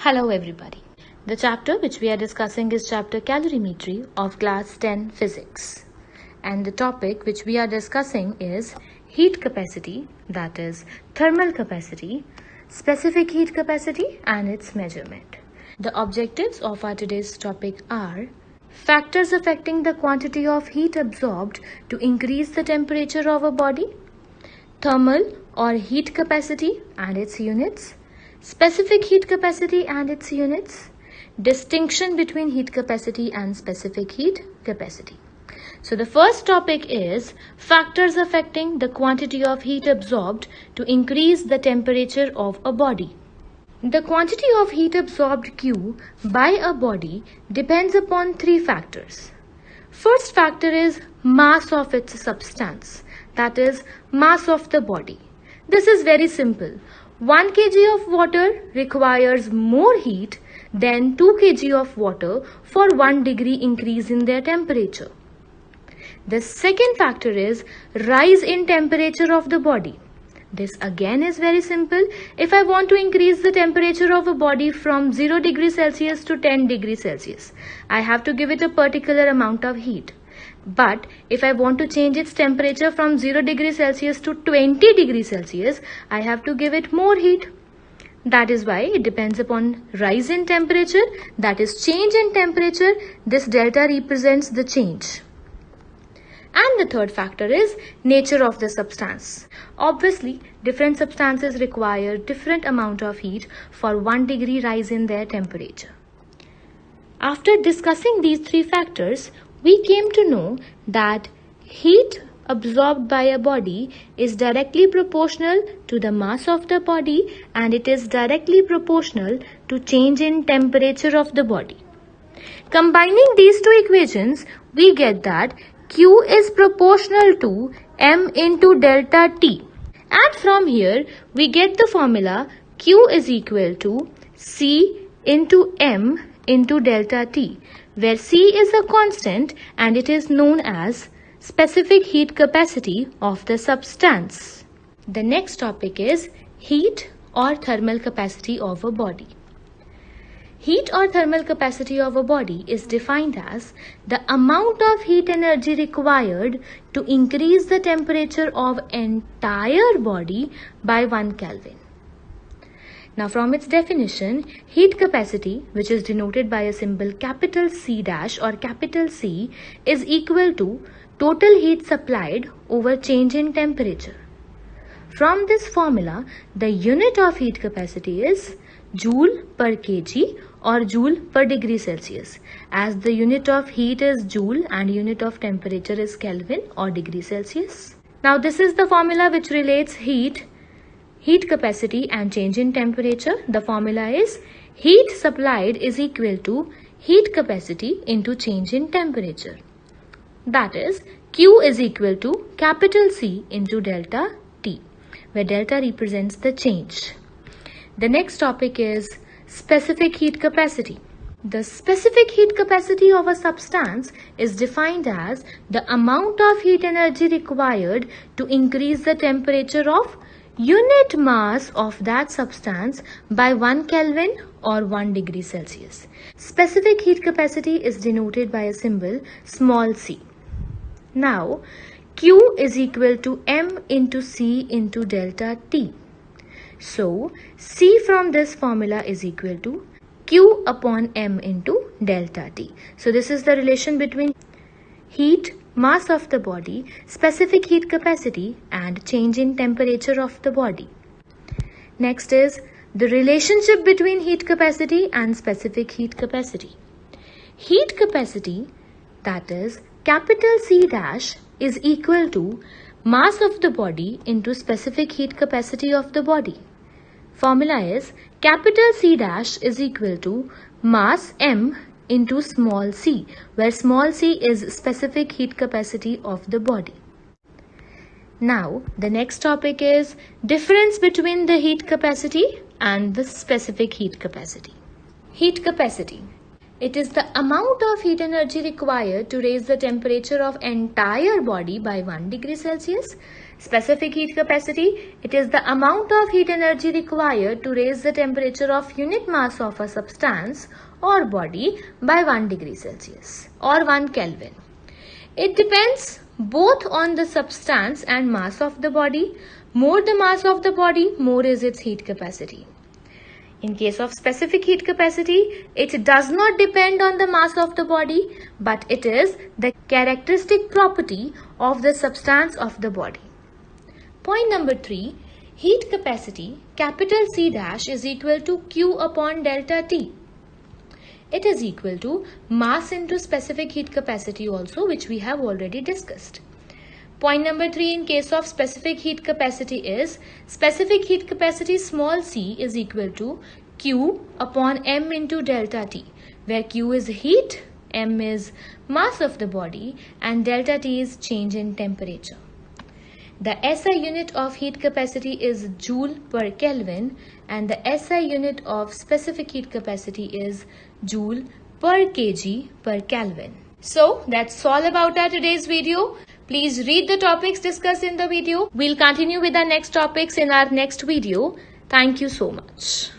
Hello everybody. The chapter which we are discussing is chapter calorimetry of class 10 physics. And the topic which we are discussing is heat capacity, that is thermal capacity, specific heat capacity and its measurement. The objectives of our today's topic are factors affecting the quantity of heat absorbed to increase the temperature of a body, thermal or heat capacity and its units, specific heat capacity and its units, distinction between heat capacity and specific heat capacity. So the first topic is factors affecting the quantity of heat absorbed to increase the temperature of a body. The quantity of heat absorbed Q by a body depends upon three factors. First factor is mass of its substance, that is mass of the body. This is very simple. 1 kg of water requires more heat than 2 kg of water for 1 degree increase in their temperature. The second factor is rise in temperature of the body. This again is very simple. If I want to increase the temperature of a body from 0 degrees Celsius to 10 degrees Celsius, I have to give it a particular amount of heat. But if I want to change its temperature from 0 degrees Celsius to 20 degrees Celsius, I have to give it more heat. That is why it depends upon rise in temperature, that is change in temperature. This delta represents the change. And the third factor is nature of the substance. Obviously, different substances require different amount of heat for 1 degree rise in their temperature. After discussing these three factors, we came to know that heat absorbed by a body is directly proportional to the mass of the body and it is directly proportional to change in temperature of the body. Combining these two equations, we get that Q is proportional to M into delta T. And from here, we get the formula Q is equal to C into M into delta T, where C is a constant and it is known as specific heat capacity of the substance. The next topic is heat or thermal capacity of a body. Heat or thermal capacity of a body is defined as the amount of heat energy required to increase the temperature of entire body by 1 Kelvin. Now from its definition, heat capacity, which is denoted by a symbol capital C dash or capital C, is equal to total heat supplied over change in temperature. From this formula, the unit of heat capacity is joule per kg or joule per degree Celsius, as the unit of heat is joule and unit of temperature is Kelvin or degree Celsius. Now this is the formula which relates heat capacity and change in temperature. The formula is heat supplied is equal to heat capacity into change in temperature. That is Q is equal to capital C into delta T, where delta represents the change. The next topic is specific heat capacity. The specific heat capacity of a substance is defined as the amount of heat energy required to increase the temperature of unit mass of that substance by 1 Kelvin or 1 degree Celsius. Specific heat capacity is denoted by a symbol small c. Now, Q is equal to M into C into delta T. So, C from this formula is equal to Q upon M into delta T. So, this is the relation between heat, mass of the body, specific heat capacity and change in temperature of the body. Next is the relationship between heat capacity and specific heat capacity. Heat capacity, that is capital C dash, is equal to mass of the body into specific heat capacity of the body. Formula is capital C dash is equal to mass M into small c, where small c is specific heat capacity of the body. Now, the next topic is difference between the heat capacity and the specific heat capacity. Heat capacity. It is the amount of heat energy required to raise the temperature of entire body by 1 degree Celsius. Specific heat capacity, it is the amount of heat energy required to raise the temperature of unit mass of a substance or body by 1 degree Celsius or 1 Kelvin. It depends both on the substance and mass of the body. More the mass of the body, more is its heat capacity. In case of specific heat capacity, it does not depend on the mass of the body, but it is the characteristic property of the substance of the body. Point number 3, heat capacity, capital C dash, is equal to Q upon delta T. It is equal to mass into specific heat capacity also, which we have already discussed. Point number 3 in case of specific heat capacity is specific heat capacity small c is equal to Q upon M into delta T, where Q is heat, M is mass of the body, and delta T is change in temperature. The SI unit of heat capacity is Joule per Kelvin, and the SI unit of specific heat capacity is Joule per kg per Kelvin. So that's all about our today's video. Please read the topics discussed in the video. We'll continue with our next topics in our next video. Thank you so much.